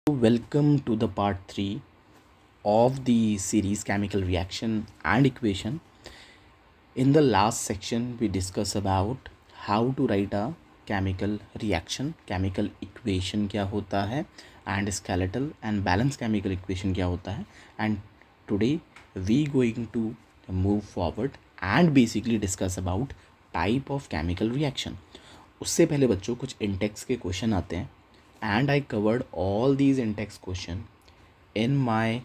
Welcome to the part 3 of the series Chemical Reaction and Equation. In the last section, we discuss about how to write a chemical reaction, chemical equation क्या होता है, and skeletal and balanced chemical equation क्या होता है. And today we going to move forward and basically discuss about type of chemical reaction. उससे पहले बच्चों कुछ इंटेक्स के क्वेश्चन आते हैं and I covered all these in-text question in my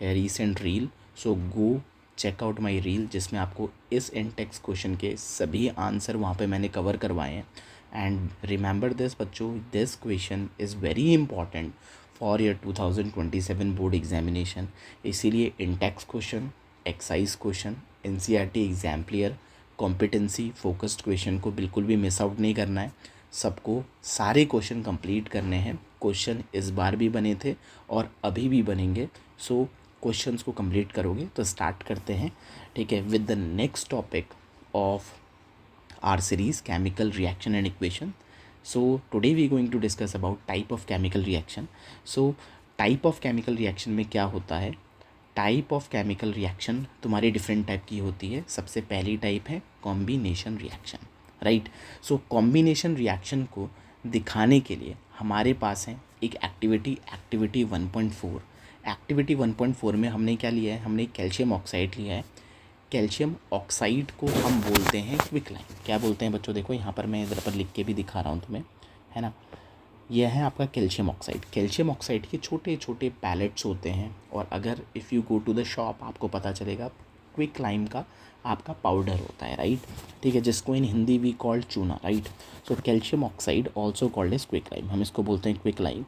recent reel. So go check out my reel जिसमें आपको इस in-text question के सभी आंसर वहाँ पे मैंने कवर करवाए हैं. And remember this बच्चों, this question is very important for your 2027 board examination. इसीलिए in-text question, excise question, NCERT exam clear, competency focused question को बिल्कुल भी मिस आउट नहीं करना है. सबको सारे क्वेश्चन कंप्लीट करने हैं. क्वेश्चन इस बार भी बने थे और अभी भी बनेंगे. सो क्वेश्चंस को कंप्लीट करोगे तो स्टार्ट करते हैं. ठीक है, with the next topic of our series chemical reaction and equation. So today we going to discuss about type of chemical reaction. So type of chemical reaction में क्या होता है? टाइप ऑफ केमिकल रिएक्शन तुम्हारी different type की होती है. सबसे पहली टाइप है combination reaction, right. So combination reaction को दिखाने के लिए हमारे पास है एक एक्टिविटी 1.4. एक्टिविटी 1.4 में हमने क्या लिया है? हमने कैल्शियम ऑक्साइड लिया है. कैल्शियम ऑक्साइड को हम बोलते हैं क्विकलाइन. क्या बोलते हैं बच्चों? देखो यहाँ पर मैं इधर पर लिख के भी दिखा रहा हूँ तुम्हें, है ना. यह है आपका कैल्शियम ऑक्साइड. कैल्शियम ऑक्साइड के छोटे छोटे पैलेट्स होते हैं और अगर if you go to the shop आपको पता चलेगा क्विकलाइम का आपका पाउडर होता है, राइट. ठीक है, जिसको in Hindi we called chuna, right. So calcium oxide also called as quicklime. हम इसको बोलते हैं quicklime.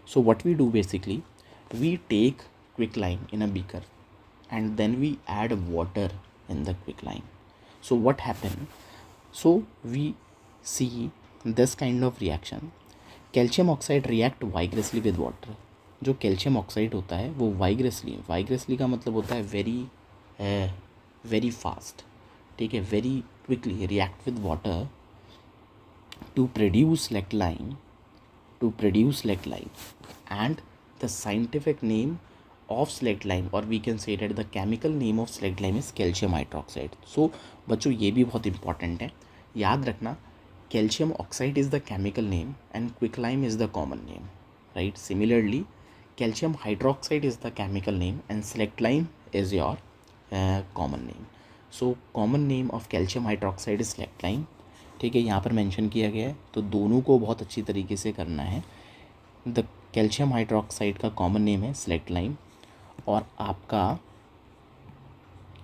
So what we do basically, we take quicklime in a beaker and then we add water in the quicklime. So what happened? So we see this kind of reaction. Calcium oxide react vigorously with water. जो calcium oxide होता है वो वाइग्रेसली का मतलब होता है very fast. ठीक है, very quickly react with water to produce lactline and the scientific name of slactline or we can say that the chemical name of slactline is calcium hydroxide. So बच्चों ये भी बहुत इंपॉर्टेंट है, याद रखना. calcium oxide is the chemical name and quicklime is the common name, right. Similarly calcium hydroxide is the chemical name and slactline is your common name. So common name of calcium hydroxide is slactline. ठीक है, यहाँ पर mention किया गया है तो दोनों को बहुत अच्छी तरीके से करना है. द कैल्शियम हाइड्रोक्साइड का कॉमन नेम है स्लैक्टलाइन और आपका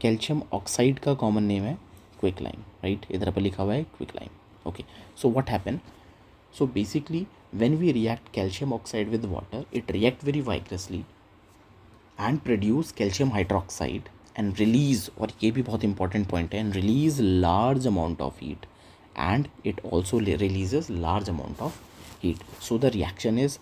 कैल्शियम ऑक्साइड का कॉमन नेम है क्विकलाइन, राइट. इधर पर लिखा हुआ है quicklime. Okay, so what happen? So basically when we react calcium oxide with water it react very vigorously and produce calcium hydroxide and release, और ये भी बहुत इंपॉर्टेंट पॉइंट है, and release large amount of heat and it also releases large amount of heat. So the reaction is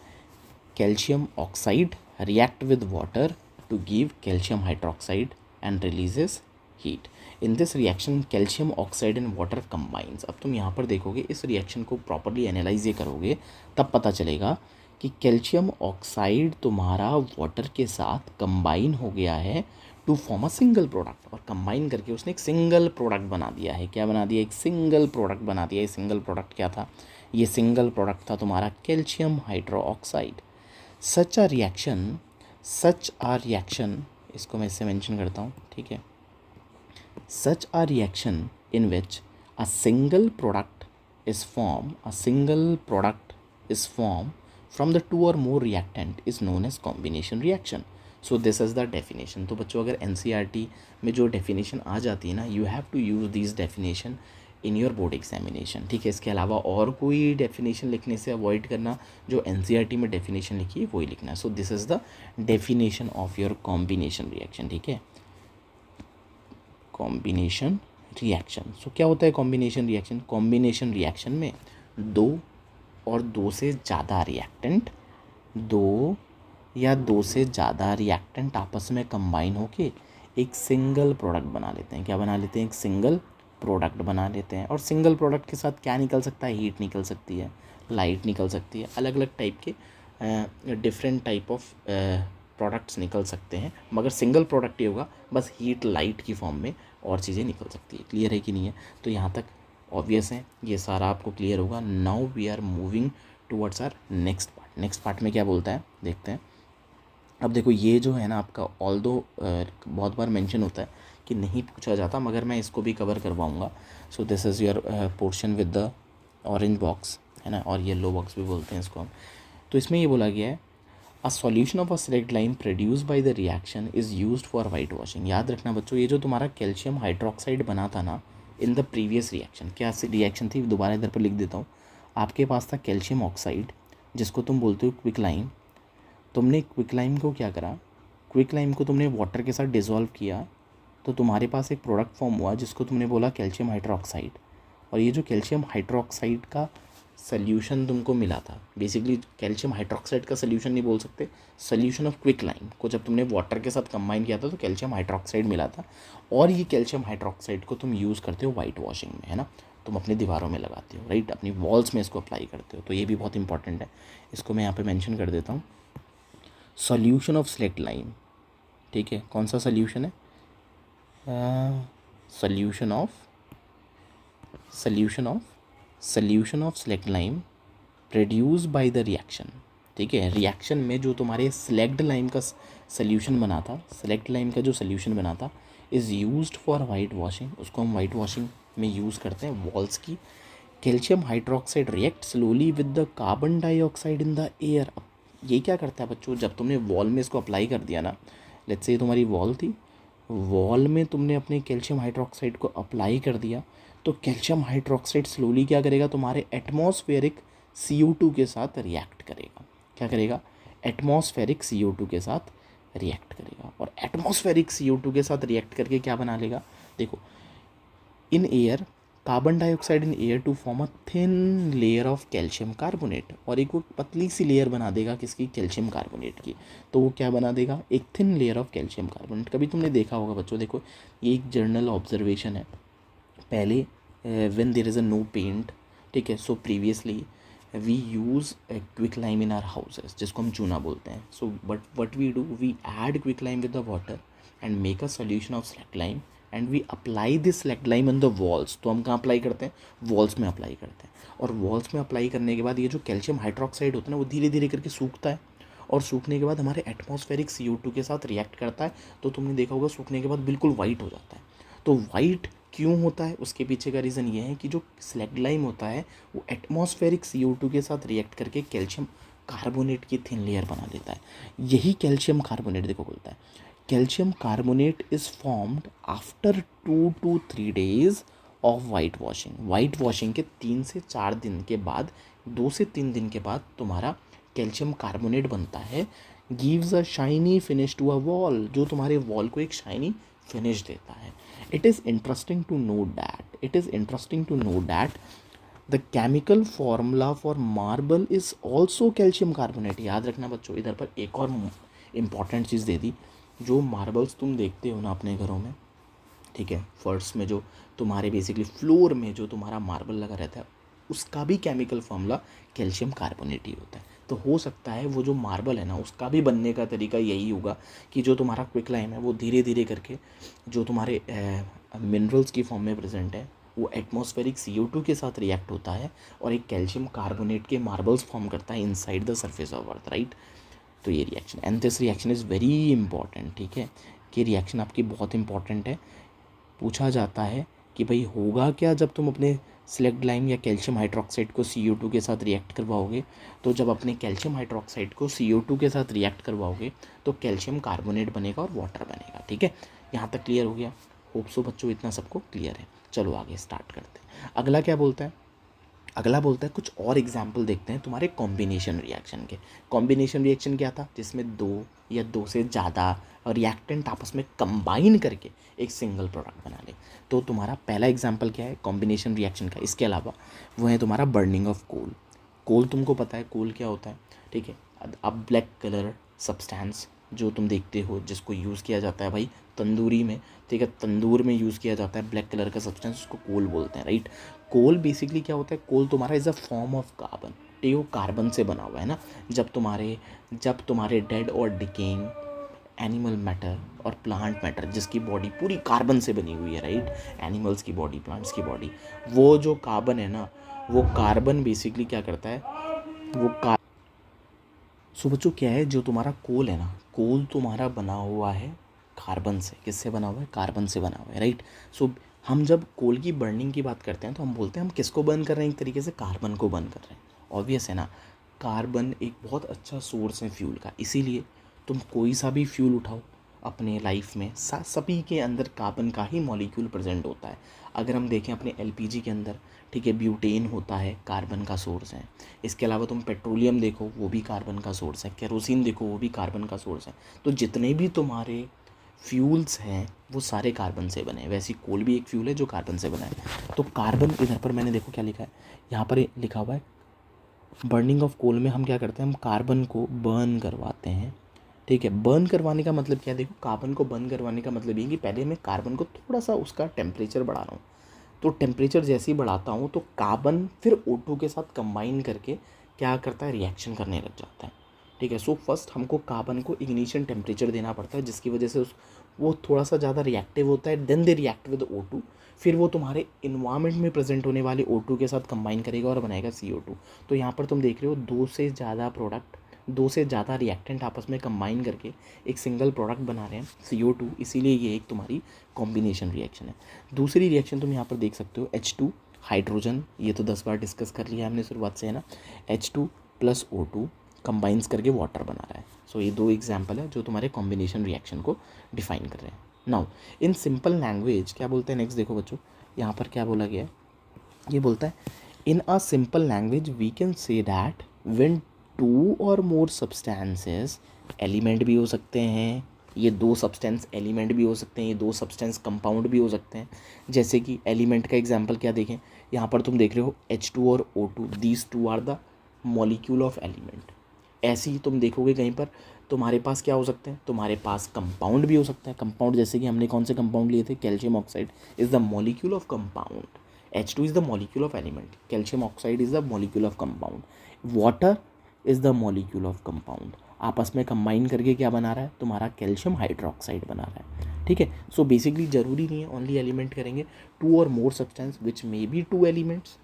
calcium oxide react with water to give calcium hydroxide and releases heat. In this reaction calcium oxide and water combines. अब तुम यहाँ पर देखोगे इस reaction को properly analyse करोगे तब पता चलेगा कि कैल्शियम ऑक्साइड तुम्हारा वाटर के साथ कंबाइन हो गया है to form a single product, और कंबाइन करके उसने एक सिंगल प्रोडक्ट बना दिया है. क्या बना दिया? एक सिंगल प्रोडक्ट बना दिया. ये सिंगल प्रोडक्ट क्या था? ये सिंगल प्रोडक्ट था तुम्हारा calcium hydroxide. Such a reaction, इसको मैं इससे मेंशन करता हूँ, ठीक है. Such a reaction in which a single product is form from the two or more reactant is known as combination reaction. So this is the definition. तो बच्चों अगर NCERT में जो डेफिनेशन आ जाती है ना, you have to use this definition in your board examination. ठीक है, इसके अलावा और कोई डेफिनेशन लिखने से अवॉइड करना. जो NCERT में डेफिनेशन लिखी है वही लिखना. सो this is the definition of your combination reaction. ठीक है, कॉम्बिनेशन रिएक्शन. सो क्या होता है कॉम्बिनेशन रिएक्शन? कॉम्बिनेशन रिएक्शन में दो और दो से ज़्यादा रिएक्टेंट आपस में कंबाइन होके एक सिंगल प्रोडक्ट बना लेते हैं. क्या बना लेते हैं? एक सिंगल प्रोडक्ट बना लेते हैं. और सिंगल प्रोडक्ट के साथ क्या निकल सकता है? हीट निकल सकती है. लाइट निकल सकती है, अलग अलग टाइप के डिफरेंट टाइप ऑफ प्रोडक्ट्स निकल सकते हैं, मगर सिंगल प्रोडक्ट ही होगा, बस हीट लाइट की फॉर्म में और चीज़ें निकल सकती है। क्लियर है कि नहीं है? तो यहाँ तक ऑब्वियस है, ये सारा आपको क्लियर होगा। Now we are moving towards our next part. Next part में क्या बोलता है देखते हैं। अब देखो ये जो है ना आपका, ऑल्दो बहुत बार मेंशन होता है कि नहीं पूछा जाता, मगर मैं इसको भी कवर करवाऊँगा। So this is your portion with the orange box, है ना, और येलो बॉक्स भी बोलते हैं इसको हम। तो इसमें ये बोला गया है, a solution of a select lime produce by the reaction is used for white washing. याद रखना बच्चों, ये जो तुम्हारा कैल्शियम हाइड्रोक्साइड बना था ना इन द प्रीवियस रिएक्शन, क्या रिएक्शन थी, दोबारा इधर पर लिख देता हूँ। आपके पास था कैल्शियम ऑक्साइड, जिसको तुम बोलते हो क्विक लाइम। तुमने क्विक लाइम को क्या करा, क्विक लाइम को तुमने वाटर के साथ डिज़ोल्व किया, तो तुम्हारे पास एक प्रोडक्ट फॉर्म हुआ जिसको तुमने बोला कैल्शियम हाइड्रोक्साइड। और ये जो कैल्शियम हाइड्रोक्साइड का सल्यूशन तुमको मिला था, बेसिकली कैल्शियम हाइड्रोक्साइड का सल्यूशन नहीं बोल सकते, सल्यूशन ऑफ क्विक लाइम को जब तुमने वाटर के साथ कंबाइन किया था तो कैल्शियम हाइड्रोक्साइड मिला था। और ये कैल्शियम हाइड्रोक्साइड को तुम यूज़ करते हो वाइट वॉशिंग में, है ना, तुम अपनी दीवारों में लगाते हो, राइट, अपनी वॉल्स में इसको अप्लाई करते हो। तो ये भी बहुत इंपॉर्टेंट है, इसको मैं यहाँ पे मेंशन कर देता हूँ। सॉल्यूशन ऑफ सेलेक्ट लाइम, ठीक है, कौन सा सॉल्यूशन है, solution of solution of slaked lime produce by the reaction. ठीक है, रिएक्शन में जो तुम्हारे सेलेक्ट लाइम का सॉल्यूशन बना था, सेलेक्ट लाइम का जो सॉल्यूशन बना था, is used for white washing. उसको हम वाइट वॉशिंग में यूज़ करते हैं वॉल्स की। Calcium hydroxide react slowly with the carbon dioxide in the air. ये क्या करता है बच्चों, जब तुमने वॉल में इसको अप्लाई कर दिया ना, लेट्स से तुम्हारी वॉल थी, वॉल में तुमने अपने कैल्शियम हाइड्रोक्साइड को अप्लाई कर दिया, तो कैल्शियम हाइड्रोक्साइड स्लोली क्या करेगा, तुम्हारे एटमॉस्फेरिक CO2 के साथ रिएक्ट करेगा। क्या करेगा, एटमॉस्फेरिक CO2 के साथ रिएक्ट करेगा। और एटमॉस्फेरिक CO2 के साथ रिएक्ट करके क्या बना लेगा, देखो, in air carbon dioxide in air to form a thin layer of calcium carbonate. और एक वो पतली सी लेयर बना देगा किसकी, कैल्शियम कार्बोनेट की। तो वो क्या बना देगा, एक thin layer of calcium carbonate. कभी तुमने देखा होगा बच्चों, देखो ये एक जर्नल ऑब्जर्वेशन है। पहले when there is a no paint, ठीक है, so previously we use quick lime in our houses, जिसको हम चूना बोलते हैं। So but what we do, we add quick lime with the water and make a solution of slaked lime and we apply this slaked lime on the walls. तो हम कहाँ apply करते हैं, वॉल्स में अप्लाई करते हैं। और walls में अप्लाई करने के बाद ये जो कैल्शियम हाइड्रोक्साइड होता है ना, वो धीरे धीरे करके सूखता है, और सूखने के बाद हमारे एटमॉस्फेरिक CO2 के साथ रिएक्ट करता है। तो तुमने देखा होगा सूखने के बाद बिल्कुल वाइट हो जाता है। तो वाइट क्यों होता है, उसके पीछे का रीज़न ये है कि जो सेलेक्ट लाइम होता है वो एटमॉस्फेरिक CO2 के साथ रिएक्ट करके कैल्शियम कार्बोनेट की थिन लेयर बना देता है। यही कैल्शियम कार्बोनेट देखो बोलता है, calcium carbonate is formed after 2 to 3 days of white washing. White washing के 3 से 4 दिन के बाद, 2 से 3 दिन के बाद तुम्हारा कैल्शियम कार्बोनेट बनता है, gives a shiny finish to a wall, जो तुम्हारे वॉल को एक शाइनी फिनिश देता है। It is interesting to note that the chemical formula for marble is also calcium carbonate. याद रखना बच्चों, इधर पर एक और इम्पॉर्टेंट चीज़ दे दी, जो मार्बल्स तुम देखते हो ना अपने घरों में, ठीक है, फर्श में जो तुम्हारे बेसिकली फ्लोर में जो तुम्हारा मार्बल लगा रहता है, उसका भी केमिकल फॉर्मूला कैल्शियम कार्बोनेट ही होता है। तो हो सकता है वो जो मार्बल है ना, उसका भी बनने का तरीका यही होगा कि जो तुम्हारा क्विक लाइम है वो धीरे धीरे करके जो तुम्हारे मिनरल्स की फॉर्म में प्रेजेंट है, वो एटमॉस्फेरिक CO2 के साथ रिएक्ट होता है और एक कैल्शियम कार्बोनेट के मार्बल्स फॉर्म करता है inside the surface of earth, right. तो ये reaction, and this reaction is very important, ठीक है, कि रिएक्शन आपकी बहुत इंपॉर्टेंट है। पूछा जाता है कि भाई होगा क्या जब तुम अपने सेलेक्ट लाइम या कैल्शियम हाइड्रोक्साइड को CO2 के साथ रिएक्ट करवाओगे। तो जब अपने कैल्शियम हाइड्रोक्साइड को CO2 के साथ रिएक्ट करवाओगे तो कैल्शियम कार्बोनेट बनेगा और वाटर बनेगा, ठीक है। यहाँ तक क्लियर हो गया, होप सो बच्चों इतना सबको क्लियर है। चलो आगे स्टार्ट करते हैं। अगला क्या बोलता है, अगला बोलता है कुछ और एग्जाम्पल देखते हैं तुम्हारे कॉम्बिनेशन रिएक्शन के। कॉम्बिनेशन रिएक्शन क्या था, जिसमें 2 या 2 से ज़्यादा रिएक्टेंट आपस में कंबाइन करके एक सिंगल प्रोडक्ट बना ले। तो तुम्हारा पहला एग्जाम्पल क्या है कॉम्बिनेशन रिएक्शन का, इसके अलावा वो है तुम्हारा बर्निंग ऑफ कोल। कोल तुमको पता है कोल क्या होता है, ठीक है। अब ब्लैक कलर सब्सटेंस जो तुम देखते हो, जिसको यूज़ किया जाता है भाई तंदूरी में, ठीक है, तंदूर में यूज़ किया जाता है ब्लैक कलर का सब्सटेंस, उसको कोल बोलते हैं, राइट। कोल बेसिकली क्या होता है, कोल तुम्हारा is a form of carbon, ठीक है, वो कार्बन से बना हुआ है ना। जब तुम्हारे डेड और डिकेइंग एनिमल मैटर और प्लांट मैटर जिसकी बॉडी पूरी कार्बन से बनी हुई है, राइट, एनिमल्स की बॉडी, प्लांट्स की बॉडी, वो जो कार्बन है ना, वो कार्बन बेसिकली क्या करता है, वो सो बच्चों क्या है, जो तुम्हारा कोल है ना, कोल तुम्हारा बना हुआ है कार्बन से। किससे बना हुआ है? कार्बन से बना हुआ है, राइट। सो हम जब कोल की बर्निंग की बात करते हैं तो हम बोलते हैं हम किसको बर्न कर रहे हैं? एक तरीके से कार्बन को बर्न कर रहे हैं। ऑब्वियस है ना, कार्बन एक बहुत अच्छा सोर्स है फ्यूल का। इसीलिए तुम कोई सा भी फ्यूल उठाओ अपने लाइफ में, सभी के अंदर कार्बन का ही मॉलिक्यूल प्रेजेंट होता है। अगर हम देखें अपने एलपीजी के अंदर, ठीक है, ब्यूटेन होता है, कार्बन का सोर्स है। इसके अलावा तुम पेट्रोलियम देखो, वो भी कार्बन का सोर्स है। केरोसिन देखो, वो भी कार्बन का सोर्स है। तो जितने भी तुम्हारे फ्यूल्स हैं वो सारे कार्बन से बने हैं। वैसे कोल भी एक फ्यूल है जो कार्बन से बना है। तो कार्बन, इधर पर मैंने देखो क्या लिखा है, यहाँ पर लिखा हुआ है बर्निंग ऑफ कोल में हम क्या करते हैं, हम कार्बन को बर्न करवाते हैं, ठीक है। बर्न करवाने का मतलब क्या है? देखो, कार्बन को बर्न करवाने का मतलब ये कि पहले मैं कार्बन को थोड़ा सा उसका टेम्परेचर बढ़ा रहा हूँ। तो टेम्परेचर जैसे ही बढ़ाता हूँ तो कार्बन फिर O2 के साथ कंबाइन करके क्या करता है, रिएक्शन करने लग जाता है, ठीक है। सो फर्स्ट हमको कार्बन को इग्निशन टेम्परेचर देना पड़ता है, जिसकी वजह से वो थोड़ा सा ज़्यादा रिएक्टिव होता है। Then they react with O2, फिर वो तुम्हारे इन्वायरमेंट में प्रेजेंट होने वाले O2 के साथ कंबाइन करेगा और बनाएगा CO2। तो यहाँ पर तुम देख रहे हो दो से ज़्यादा रिएक्टेंट आपस में कंबाइन करके एक सिंगल प्रोडक्ट बना रहे हैं, CO2। इसीलिए ये एक तुम्हारी कॉम्बिनेशन रिएक्शन है। दूसरी रिएक्शन तुम यहाँ पर देख सकते हो, H2 हाइड्रोजन, ये तो 10 बार डिस्कस कर लिया हमने शुरुआत से, है ना। H2 प्लस O2 कंबाइंस करके वाटर बना रहा है। सो ये दो एग्जाम्पल है जो तुम्हारे कॉम्बिनेशन रिएक्शन को डिफाइन कर रहे हैं। नाउ इन सिंपल लैंग्वेज क्या बोलते हैं, नेक्स्ट देखो बच्चों, यहाँ पर क्या बोला गया है, ये बोलता है in a simple language we can say that when two or more substances, element भी हो सकते हैं, ये दो सब्सटेंस एलिमेंट भी हो सकते हैं, ये दो सब्सटेंस कंपाउंड भी हो सकते हैं। जैसे कि एलिमेंट का एग्जांपल क्या देखें, यहाँ पर तुम देख रहे हो H2 और O2, these two are the molecule of element. ऐसे ही तुम देखोगे कहीं पर तुम्हारे पास क्या हो सकते हैं, तुम्हारे पास कंपाउंड भी हो सकता है। कंपाउंड जैसे कि हमने कौन से कंपाउंड लिए थे, calcium oxide is the molecule of compound, H2 is the molecule of element, calcium oxide is the molecule of compound, water is the molecule of compound। आपस में कंबाइन करके क्या बना रहा है, तुम्हारा कैल्शियम हाइड्रोक्साइड बना रहा है, ठीक है। सो बेसिकली जरूरी नहीं है ओनली एलिमेंट करेंगे, two or more substance which may be two elements,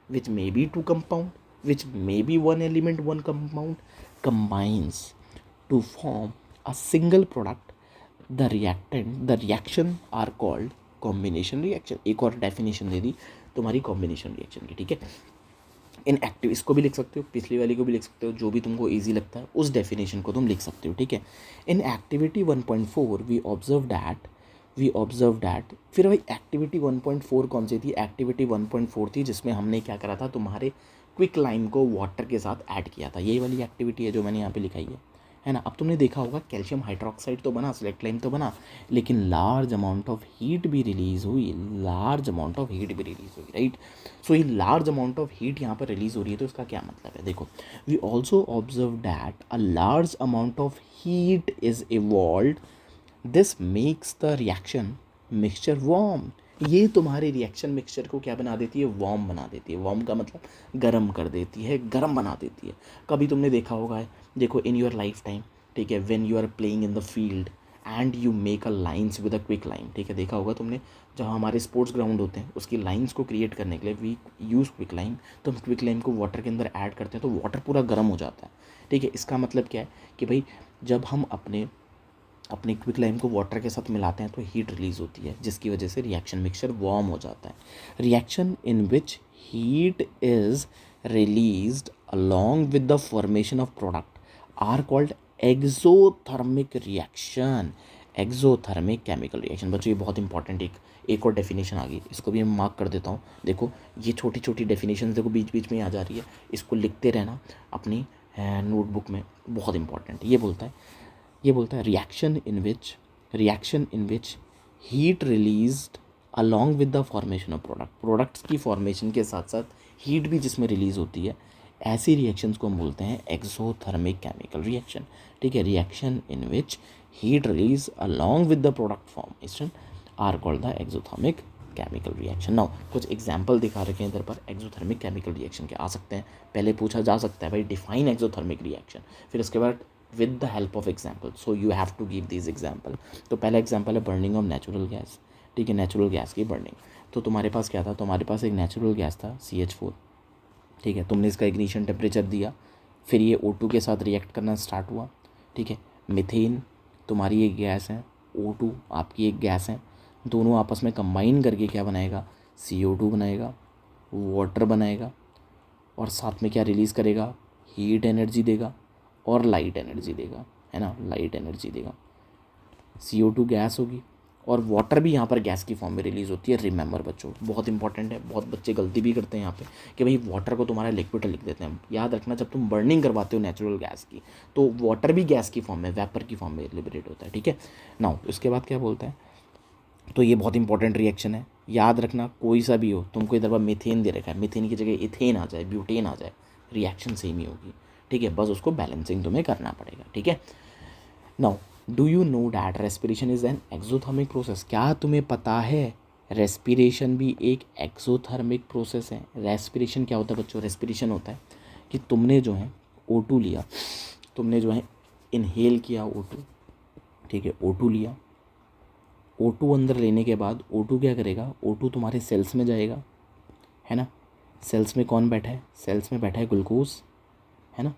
which may be two compound, which may be one element one compound combines to form a single product, the reaction are called combination reaction। एक और definition दे दी तुम्हारी combination reaction की, ठीक है। इन active, इसको भी लिख सकते हो, पिछली वाली को भी लिख सकते हो, जो भी तुमको इजी लगता है उस डेफिनेशन को तुम लिख सकते हो, ठीक है। In activity 1.4 we observe that, फिर भाई एक्टिविटी 1.4 कौन सी थी, एक्टिविटी 1.4 थी जिसमें हमने क्या करा था, तुम्हारे क्विक लाइम को वाटर के साथ ऐड किया था। यही वाली एक्टिविटी है जो मैंने यहाँ पे लिखाई है ना। अब तुमने देखा होगा कैल्शियम हाइड्रोक्साइड तो बना, सिलेक्ट लाइम तो बना, लेकिन लार्ज अमाउंट ऑफ हीट भी रिलीज हुई, राइट। सो ये लार्ज अमाउंट ऑफ हीट यहाँ पर रिलीज हो रही है, तो इसका क्या मतलब है, देखो, we also observe that a large amount of heat is evolved, this makes the reaction mixture warm. ये तुम्हारे रिएक्शन मिक्सचर को क्या बना देती है, वार्म बना देती है। वार्म का मतलब गर्म कर देती है, गर्म बना देती है। कभी तुमने देखा होगा, देखो इन योर लाइफ टाइम, ठीक है, when you are playing in the field and you make a lines with a quick line, ठीक है, देखा होगा तुमने, जहाँ हमारे स्पोर्ट्स ग्राउंड होते हैं उसकी लाइन्स को क्रिएट करने के लिए वी यूज़ क्विक लाइन। तो हम क्विक लाइन को वाटर के अंदर ऐड करते हैं तो वाटर पूरा गर्म हो जाता है, ठीक है। इसका मतलब क्या है कि भाई जब हम अपने क्विक लाइम को वाटर के साथ मिलाते हैं तो हीट रिलीज होती है, जिसकी वजह से रिएक्शन मिक्सचर वार्म हो जाता है। Reaction in which heat is released along with the formation of product are called exothermic reaction, exothermic chemical reaction. बच्चों ये बहुत इंपॉर्टेंट एक और डेफिनेशन आ गई, इसको भी मैं मार्क कर देता हूँ। देखो ये छोटी छोटी डेफिनेशन देखो बीच बीच में आ जा रही है, इसको लिखते रहना अपनी नोटबुक में, बहुत इंपॉर्टेंट। ये बोलता है reaction in which heat released along with the formation of products की फॉर्मेशन के साथ साथ हीट भी जिसमें रिलीज होती है, ऐसी रिएक्शंस को हम बोलते हैं एक्सोथर्मिक केमिकल रिएक्शन, ठीक है। Reaction in which heat release along with the product formation are called the exothermic chemical reaction. Now कुछ एग्जाम्पल दिखा रखे हैं इधर पर एक्सोथर्मिक केमिकल रिएक्शन के आ सकते हैं। पहले पूछा जा सकता है भाई डिफाइन एक्सोथर्मिक रिएक्शन, फिर उसके बाद with the help of example, so you have to give this example. तो पहला एग्जाम्पल है बर्निंग ऑफ नेचुरल गैस, ठीक है, नेचुरल गैस की बर्निंग। तो तुम्हारे पास क्या था, तुम्हारे पास एक नेचुरल गैस था CH4, ठीक है, तुमने इसका इग्निशन टेम्परेचर दिया, फिर ये O2 के साथ रिएक्ट करना स्टार्ट हुआ, ठीक है। मीथेन तुम्हारी एक गैस है, O2 आपकी एक गैस है, दोनों आपस में कंबाइन करके क्या बनाएगा, CO2 बनाएगा, वाटर बनाएगा, और साथ में क्या रिलीज़ करेगा, हीट एनर्जी देगा और लाइट एनर्जी देगा, है ना, लाइट एनर्जी देगा। CO2 गैस होगी और वाटर भी यहाँ पर गैस की फॉर्म में रिलीज़ होती है। रिमेंबर बच्चों, बहुत इंपॉर्टेंट है, बहुत बच्चे गलती भी करते हैं यहाँ पे कि भाई वाटर को तुम्हारा लिक्विड लिख देते हैं। याद रखना, जब तुम बर्निंग करवाते हो नेचुरल गैस की तो वाटर भी गैस की फॉर्म में, वेपर की फॉर्म में लिबरेट होता है, ठीक है। नाउ इसके बाद क्या बोलता है, तो ये बहुत इंपॉर्टेंट रिएक्शन है, याद रखना कोई सा भी हो, तुमको इधर पर मीथेन दे रखा है, मीथेन की जगह इथेन आ जाए, ब्यूटेन आ जाए, रिएक्शन सेम ही होगी, ठीक है, बस उसको बैलेंसिंग तुम्हें करना पड़ेगा, ठीक है। Now do you know that respiration is an exothermic process, क्या तुम्हें पता है रेस्पिरेशन भी एक एक्सोथर्मिक प्रोसेस है। रेस्पिरेशन क्या होता है बच्चों, रेस्पिरेशन होता है कि तुमने जो है O2 लिया, तुमने जो है इनहेल किया O2, ठीक है, O2 लिया, O2 अंदर लेने के बाद O2 क्या करेगा, O2 तुम्हारे सेल्स में जाएगा, है ना, सेल्स में कौन बैठा है, सेल्स में बैठा है ग्लूकोज, है ना,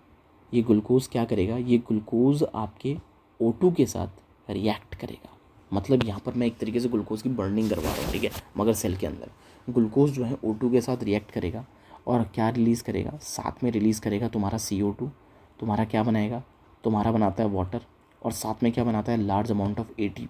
ये ग्लूकोज क्या करेगा, ये ग्लूकोज आपके O2 के साथ रिएक्ट करेगा। मतलब यहाँ पर मैं एक तरीके से ग्लूकोज की बर्निंग करवा रहा हूँ, ठीक है, मगर सेल के अंदर ग्लूकोज जो है O2 के साथ रिएक्ट करेगा और क्या रिलीज़ करेगा, साथ में रिलीज़ करेगा तुम्हारा CO2, तुम्हारा क्या बनाएगा, तुम्हारा बनाता है वाटर, और साथ में क्या बनाता है, लार्ज अमाउंट ऑफ ATP।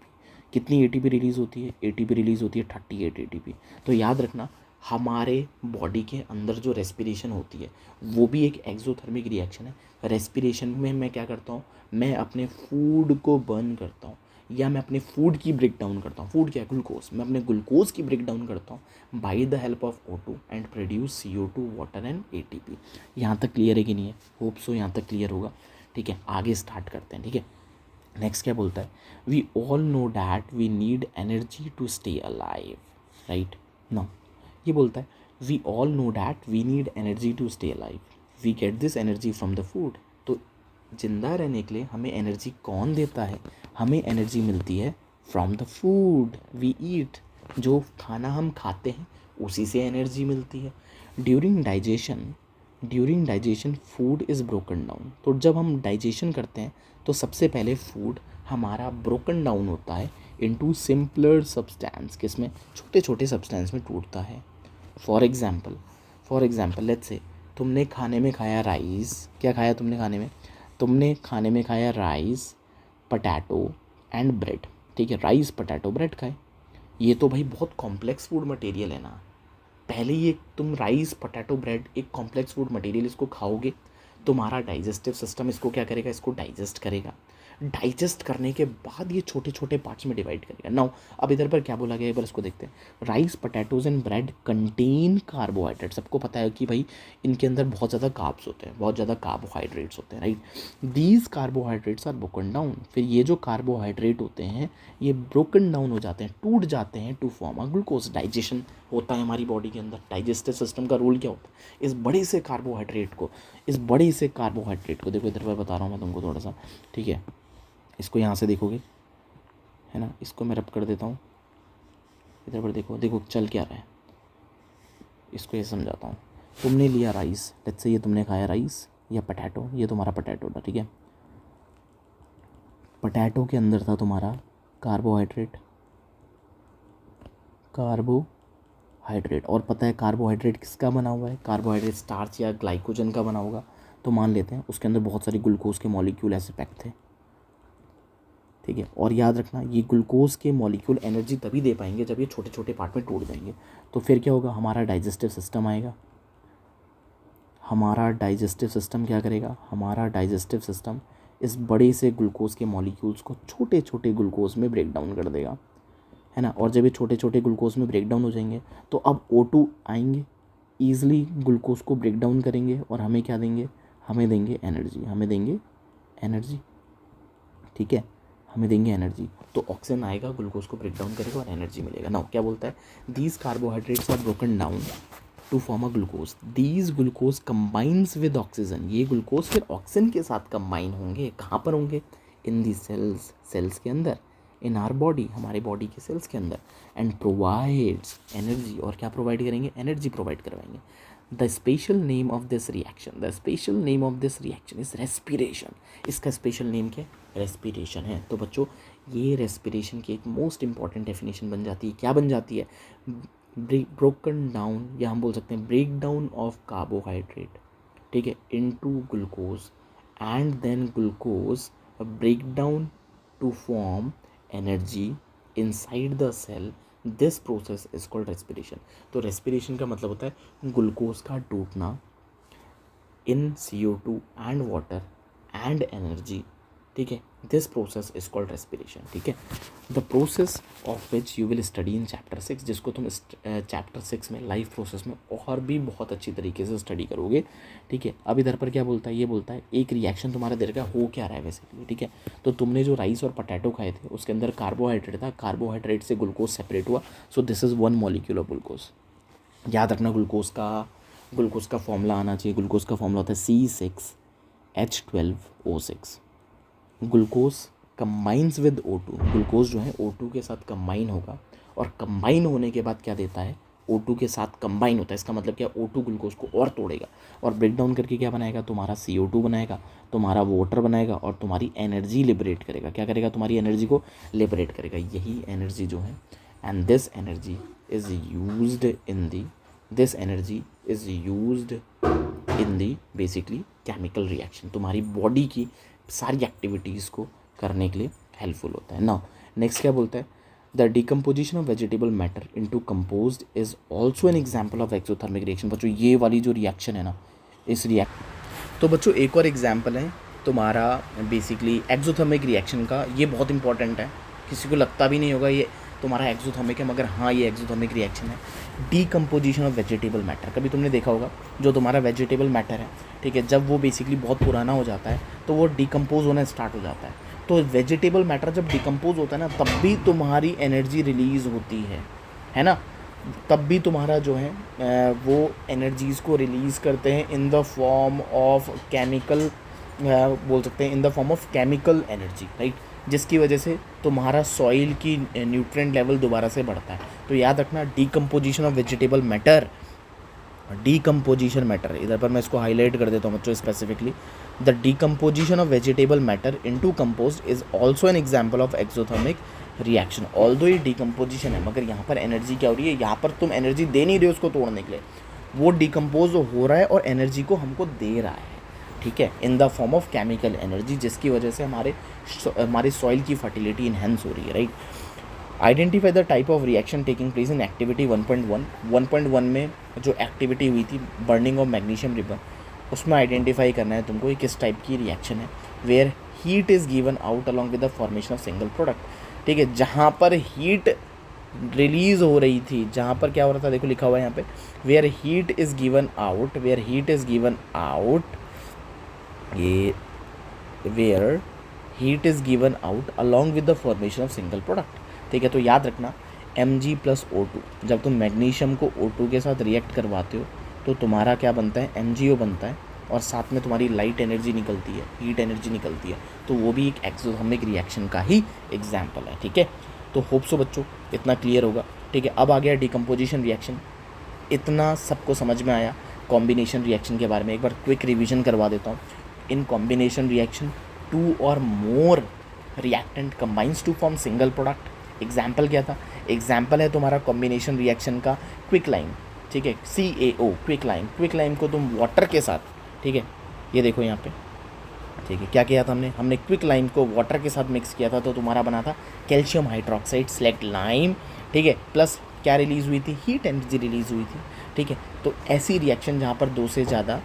कितनी ATP रिलीज़ होती है, ATP रिलीज़ होती है 38 ATP। तो याद रखना हमारे बॉडी के अंदर जो रेस्पिरेशन होती है वो भी एक एक्सोथर्मिक रिएक्शन है। रेस्पिरेशन में मैं क्या करता हूँ, मैं अपने फूड को बर्न करता हूँ या मैं अपने फूड की ब्रेक डाउन करता हूँ। फूड क्या है, ग्लूकोज, मैं अपने ग्लूकोज की ब्रेक डाउन करता हूँ by the help of O2 and produce CO2 water and ATP। यहाँ तक क्लियर है कि नहीं है, होप सो यहाँ तक क्लियर होगा, ठीक है। आगे स्टार्ट करते हैं, ठीक है। नेक्स्ट क्या बोलता है, we all know that we need energy to stay alive, right. No, ये बोलता है we all know that we need energy to stay alive, we get this energy from the food. तो जिंदा रहने के लिए हमें एनर्जी कौन देता है, हमें एनर्जी मिलती है from the food we eat, जो खाना हम खाते हैं उसी से एनर्जी मिलती है। During digestion food is broken down, तो जब हम डाइजेशन करते हैं तो सबसे पहले फूड हमारा ब्रोकन डाउन होता है इनटू सिंपलर सब्सटेंस, किसमें, छोटे छोटे सब्सटेंस में टूटता है। फॉर एग्जाम्पल लेट्स से तुमने खाने में खाया राइस, क्या खाया तुमने खाने में, तुमने खाने में खाया राइस, पटैटो एंड ब्रेड, ठीक है, राइस पटैटो ब्रेड खाए। ये तो भाई बहुत कॉम्प्लेक्स फूड मटेरियल है ना, पहले ही एक तुम राइस पटैटो ब्रेड एक कॉम्प्लेक्स फूड मटेरियल, इसको खाओगे, तुम्हारा डाइजेस्टिव सिस्टम इसको क्या करेगा, इसको डाइजेस्ट करेगा, डाइजेस्ट करने के बाद ये छोटे छोटे पार्ट्स में डिवाइड करेगा। नाउ अब इधर पर क्या बोला गया, एक बार इसको देखते हैं। Rice potatoes and bread contain carbohydrate, सबको पता है कि भाई इनके अंदर बहुत ज़्यादा कार्ब्स होते हैं, बहुत ज़्यादा कार्बोहाइड्रेट्स होते हैं, right. These carbohydrates are broken down, फिर ये जो कार्बोहाइड्रेट होते हैं ये ब्रोकन डाउन हो जाते हैं, टूट जाते हैं to form a glucose. Digestion होता है हमारी बॉडी के अंदर, डाइजेस्टिव सिस्टम का रोल क्या होता है, इस बड़े से कार्बोहाइड्रेट को देखो इधर पर बता रहा हूँ मैं तुमको थोड़ा सा, ठीक है, इसको यहाँ से देखोगे, है ना, इसको मैं रब कर देता हूँ, इधर पर देखो, देखो चल क्या रहा है, इसको ये समझाता हूँ। तुमने लिया राइस, लेट्स से ये तुमने खाया राइस या पटैटो, ये तुम्हारा पटैटो था, ठीक है, पटैटो के अंदर था तुम्हारा कार्बोहाइड्रेट, और पता है कार्बोहाइड्रेट किसका बना हुआ है, कार्बोहाइड्रेट स्टार्च या ग्लाइकोजन का बना होगा, तो मान लेते हैं उसके अंदर बहुत सारी ग्लूकोज के मॉलिक्यूल ऐसे पैक थे, ठीक है। और याद रखना ये ग्लूकोज के मॉलिक्यूल एनर्जी तभी दे पाएंगे जब ये छोटे छोटे पार्ट में टूट जाएंगे। तो फिर क्या होगा, हमारा डाइजेस्टिव सिस्टम आएगा, हमारा डाइजेस्टिव सिस्टम क्या करेगा, हमारा डाइजेस्टिव सिस्टम इस बड़े से ग्लूकोज के मॉलिक्यूल्स को छोटे छोटे ग्लूकोज में ब्रेक डाउन कर देगा, है ना। और जब ये छोटे छोटे ग्लूकोज में ब्रेक डाउन हो जाएंगे तो अब O2 आएंगे, ईजिली ग्लूकोज को ब्रेक डाउन करेंगे और हमें क्या देंगे, हमें देंगे एनर्जी, ठीक है, हमें देंगे एनर्जी, तो ऑक्सीजन आएगा, ग्लूकोज को ब्रेक डाउन करेगा और एनर्जी मिलेगा। नाउ क्या बोलता है, these carbohydrates are broken down to form a glucose, these glucose combines with oxygen, ये ग्लूकोज फिर ऑक्सीजन के साथ कंबाइन होंगे, कहाँ पर होंगे, इन दी सेल्स, सेल्स के अंदर, इन आर बॉडी, हमारे बॉडी के सेल्स के अंदर, एंड प्रोवाइड्स एनर्जी, और क्या प्रोवाइड करेंगे, एनर्जी प्रोवाइड करवाएंगे। The special name of this reaction, the special name of this reaction is respiration, इसका स्पेशल नेम क्या है, रेस्पिरेशन है। तो बच्चों ये रेस्पिरेशन की एक मोस्ट इंपॉर्टेंट डेफिनेशन बन जाती है, क्या बन जाती है, ब्रोकन डाउन, या हम बोल सकते हैं ब्रेक डाउन ऑफ कार्बोहाइड्रेट, ठीक है, into glucose, and then glucose break down to form energy inside the cell, this process is called respiration. तो रेस्पिरेशन का मतलब होता है ग्लूकोज का टूटना in CO2 and water and energy, ठीक है, this process is called respiration, ठीक है। The process of which you will study in chapter 6, जिसको तुम चैप्टर 6 में लाइफ प्रोसेस में और भी बहुत अच्छी तरीके से स्टडी करोगे, ठीक है। अब इधर पर क्या बोलता है, ये बोलता है एक रिएक्शन तुम्हारा दे रखा हो क्या रहा है बेसिकली, ठीक है। तो तुमने जो राइस और पटैटो खाए थे उसके अंदर कार्बोहाइड्रेट था, कार्बोहाइड्रेट से ग्लूकोज सेपरेट हुआ, सो this is one molecule of glucose. याद रखना ग्लूकोज का फॉर्मूला आना चाहिए, ग्लूकोज का फॉर्मूला होता है C6H12O6। Glucose combines with O2, glucose जो है O2 के साथ कंबाइन होगा, और कंबाइन होने के बाद क्या देता है, O2 के साथ कंबाइन होता है, इसका मतलब क्या, O2 ग्लूकोज को और तोड़ेगा और ब्रेक डाउन करके क्या बनाएगा, तुम्हारा CO2 बनाएगा, तुम्हारा वाटर बनाएगा, और तुम्हारी एनर्जी लिबरेट करेगा, क्या करेगा, तुम्हारी एनर्जी को लिबरेट करेगा, यही एनर्जी जो है, and this energy is used in the, this energy is used in the basically chemical reaction, तुम्हारी बॉडी की सारी एक्टिविटीज़ को करने के लिए हेल्पफुल होता है। नाउ नेक्स्ट क्या बोलता है, the decomposition of vegetable matter into composed is also an example of exothermic reaction. बच्चों ये वाली जो रिएक्शन है ना, इस तो बच्चों एक और एग्जाम्पल है तुम्हारा बेसिकली एक्सोथर्मिक रिएक्शन का, ये बहुत इंपॉर्टेंट है, किसी को लगता भी नहीं होगा ये तुम्हारा एक्सोथर्मिक है, मगर हाँ ये एक्सोथर्मिक रिएक्शन है। डीकम्पोजिशन ऑफ वेजिटेबल मैटर, कभी तुमने देखा होगा जो तुम्हारा वेजिटेबल मैटर है, ठीक है, जब वो बेसिकली बहुत पुराना हो जाता है तो वो डिकम्पोज होना स्टार्ट हो जाता है। तो वेजिटेबल मैटर जब डिकम्पोज होता है ना, तब भी तुम्हारी एनर्जी रिलीज़ होती है ना, तब भी तुम्हारा जो है वो एनर्जीज़ को रिलीज़ करते हैं in the form of chemical, बोल सकते हैं in the form of chemical energy, right, जिसकी वजह से तुम्हारा सॉइल की न्यूट्रिएंट लेवल दोबारा से बढ़ता है। तो याद रखना decomposition of vegetable matter, decomposition matter, इधर पर मैं इसको हाईलाइट कर देता हूँ बच्चों specifically, the decomposition of vegetable matter into compost is also an example of exothermic reaction. Although ये डीकम्पोजिशन है, मगर यहाँ पर एनर्जी क्या हो रही है, यहाँ पर तुम एनर्जी दे नहीं रहे हो उसको तोड़ने के लिए, वो डिकम्पोज हो रहा है और एनर्जी को हमको दे रहा है, ठीक है, in the form of chemical energy, जिसकी वजह से हमारे सॉइल की फर्टिलिटी इन्हेंस हो रही है, right. Identify the type of reaction taking place in activity 1.1 में जो एक्टिविटी हुई थी बर्निंग ऑफ मैग्नीशियम रिबन, उसमें आइडेंटिफाई करना है तुमको ये किस टाइप की रिएक्शन है, where heat is given out along with the formation of single product, ठीक है, जहाँ पर हीट रिलीज़ हो रही थी, जहाँ पर क्या हो रहा था, देखो लिखा हुआ है यहाँ पे, where heat is given out, where heat is given out, ये where heat is given out along with the formation of single product, ठीक है। तो याद रखना Mg+O2, जब तुम मैग्नीशियम को O2 के साथ रिएक्ट करवाते हो तो तुम्हारा क्या बनता है, MgO बनता है, और साथ में तुम्हारी लाइट एनर्जी निकलती है, हीट एनर्जी निकलती है, तो वो भी एक एक्सोथर्मिक रिएक्शन का ही एग्जाम्पल है, ठीक है। तो होप सो बच्चों इतना क्लियर होगा, ठीक है। अब आ गया डिकम्पोजिशन रिएक्शन, इतना सबको समझ में आया। कॉम्बिनेशन रिएक्शन के बारे में एक बार क्विक रिविजन करवा देता हूँ। In combination reaction 2 or more reactant combines to form single product. Example क्या था, एग्जाम्पल है तुम्हारा कॉम्बिनेशन रिएक्शन का क्विक लाइम, ठीक है, CaO quick lime. Quick lime को तुम वाटर के साथ, ठीक है, ये देखो यहाँ पे, ठीक है, क्या किया था हमने क्विक लाइम को वाटर के साथ मिक्स किया था, तो तुम्हारा बना था कैल्शियम हाइड्रोक्साइड सेलेक्ट लाइम, ठीक है, प्लस क्या रिलीज़ हुई थी, हीट एनर्जी रिलीज़ हुई थी, ठीक है। तो ऐसी रिएक्शन जहाँ पर दो से ज़्यादा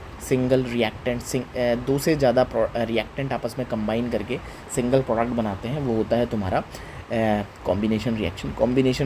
रिएक्टेंट आपस में कंबाइन करके सिंगल प्रोडक्ट बनाते हैं, वो होता है तुम्हारा कॉम्बिनेशन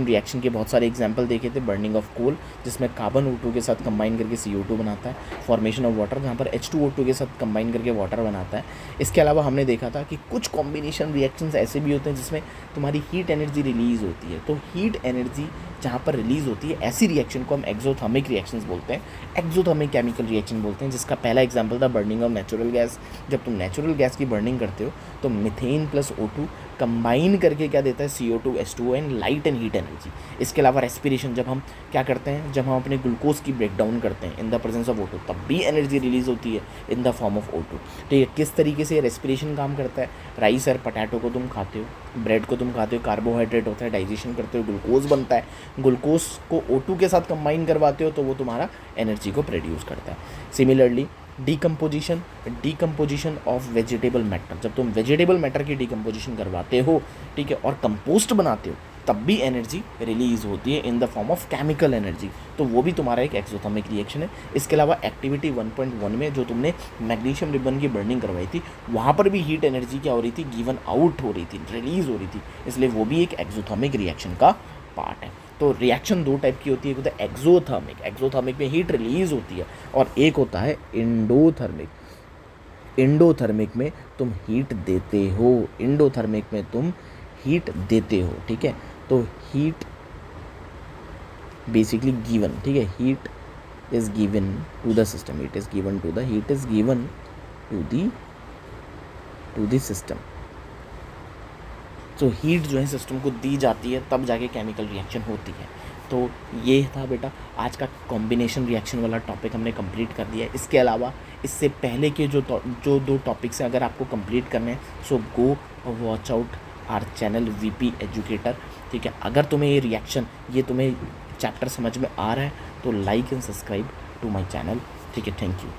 रिएक्शन के बहुत सारे एग्जांपल देखे थे। बर्निंग ऑफ कोल जिसमें कार्बन O2 के साथ कंबाइन करके CO2 बनाता है। फॉर्मेशन ऑफ वाटर जहाँ पर H2O2 के साथ कंबाइन करके वाटर बनाता है। इसके अलावा हमने देखा था कि कुछ कॉम्बिनेशन रिएक्शंस ऐसे भी होते हैं जिसमें तुम्हारी हीट एनर्जी रिलीज़ होती है। तो हीट एनर्जी जहाँ पर रिलीज़ होती है ऐसी रिएक्शन को हम एक्सोथर्मिक रिएक्शंस बोलते हैं, एक्सोथर्मिक केमिकल रिएक्शन बोलते हैं, जिसका पहला एग्जांपल था बर्निंग ऑफ नेचुरल गैस। जब तुम नेचुरल गैस की बर्निंग करते हो तो मीथेन प्लस O2 कंबाइन करके क्या देता है, CO2 H2O and light and heat energy. इसके अलावा रेस्पिरेशन जब हम क्या करते हैं, जब हम अपने ग्लूकोज की ब्रेकडाउन करते हैं in the presence of O2 तब भी एनर्जी रिलीज़ होती है in the form of O2। तो ये किस तरीके से रेस्पिरेशन काम करता है, राइस और पटैटो को तुम खाते हो, ब्रेड को तुम खाते हो, कार्बोहाइड्रेट होता है, डाइजेशन करते हो, ग्लूकोज बनता है, ग्लूकोज को O2 के साथ कंबाइन करवाते हो तो वो तुम्हारा एनर्जी को प्रोड्यूस करता है। Similarly decomposition of vegetable matter, जब तुम वेजिटेबल मैटर की डीकम्पोजिशन करवाते हो, ठीक है, और कंपोस्ट बनाते हो तब भी एनर्जी रिलीज़ होती है in the form of chemical energy. तो वो भी तुम्हारा एक एक्सोथर्मिक रिएक्शन है। इसके अलावा एक्टिविटी 1.1 में जो तुमने मैग्नीशियम रिबन की बर्निंग करवाई थी वहाँ पर भी हीट एनर्जी क्या हो रही थी, गिवन आउट हो रही थी, रिलीज़ हो रही थी, इसलिए वो भी एक एक्सोथर्मिक रिएक्शन का पार्ट है। तो रिएक्शन दो टाइप की होती है, एक होता है एक्सोथर्मिक में हीट रिलीज़ होती है, और एक होता है इंडोथर्मिक में तुम हीट देते हो, ठीक है। तो हीट बेसिकली गिवन, ठीक है, heat is given to the system, heat is given to the system. तो हीट जो है सिस्टम को दी जाती है तब जाके केमिकल रिएक्शन होती है। तो ये था बेटा आज का कॉम्बिनेशन रिएक्शन वाला टॉपिक हमने कंप्लीट कर दिया है। इसके अलावा इससे पहले के जो दो टॉपिक्स हैं अगर आपको कंप्लीट करने हैं so go watch out our channel VP educator, ठीक है। अगर तुम्हें ये रिएक्शन, ये तुम्हें चैप्टर समझ में आ रहा है तो like and subscribe to my channel, ठीक है। Thank you.